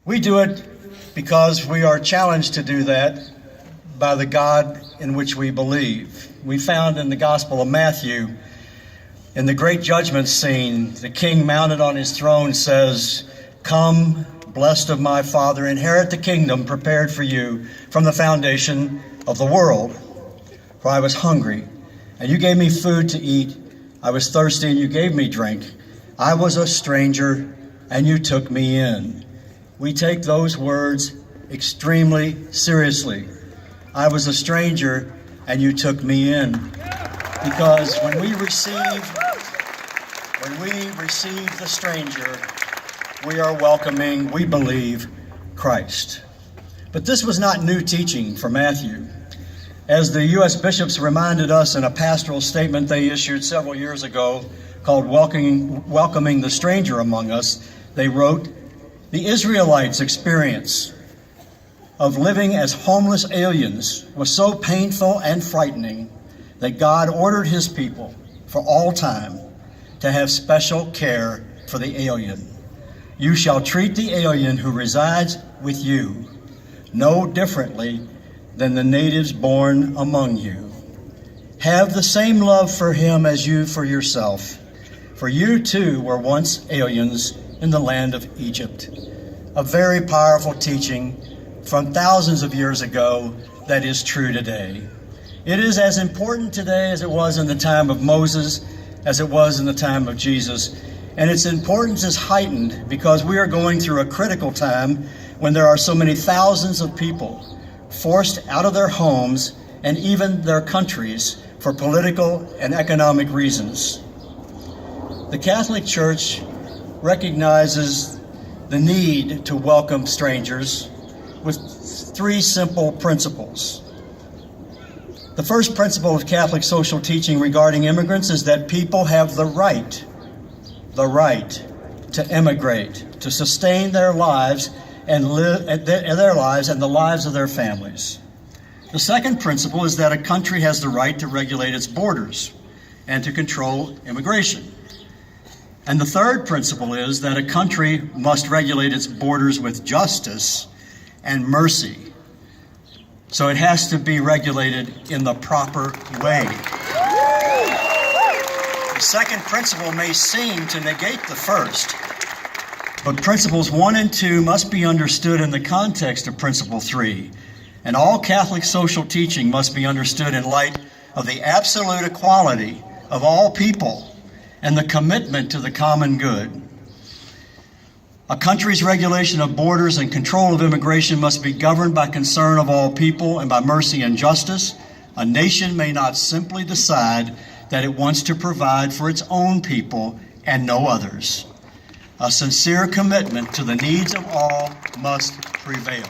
We do it because we are challenged to do that by the God in which we believe. We found in the Gospel of Matthew, in the great judgment scene, the king mounted on his throne says, "Come, blessed of my Father, inherit the kingdom prepared for you from the foundation of the world. For I was hungry, and you gave me food to eat. I was thirsty, and you gave me drink. I was a stranger, and you took me in." We take those words extremely seriously. I was a stranger, and you took me in. Because when we receive the stranger, we are welcoming, we believe, Christ. But this was not new teaching for Matthew. As the U.S. bishops reminded us in a pastoral statement they issued several years ago called Welcoming the Stranger Among Us, they wrote, "The Israelites' experience of living as homeless aliens was so painful and frightening that God ordered his people for all time to have special care for the alien. You shall treat the alien who resides with you no differently than the natives born among you. Have the same love for him as you for yourself, for you too were once aliens in the land of Egypt." A very powerful teaching from thousands of years ago that is true today. It is as important today as it was in the time of Moses, as it was in the time of Jesus. And its importance is heightened because we are going through a critical time when there are so many thousands of people forced out of their homes and even their countries for political and economic reasons. The Catholic Church recognizes the need to welcome strangers with three simple principles. The first principle of Catholic social teaching regarding immigrants is that people have the right to immigrate, to sustain their lives and live their lives and the lives of their families. The second principle is that a country has the right to regulate its borders and to control immigration. And the third principle is that a country must regulate its borders with justice and mercy. So it has to be regulated in the proper way. The second principle may seem to negate the first, but principles 1 and 2 must be understood in the context of principle 3, and all Catholic social teaching must be understood in light of the absolute equality of all people and the commitment to the common good. A country's regulation of borders and control of immigration must be governed by concern of all people and by mercy and justice. A nation may not simply decide that it wants to provide for its own people and no others. A sincere commitment to the needs of all must prevail.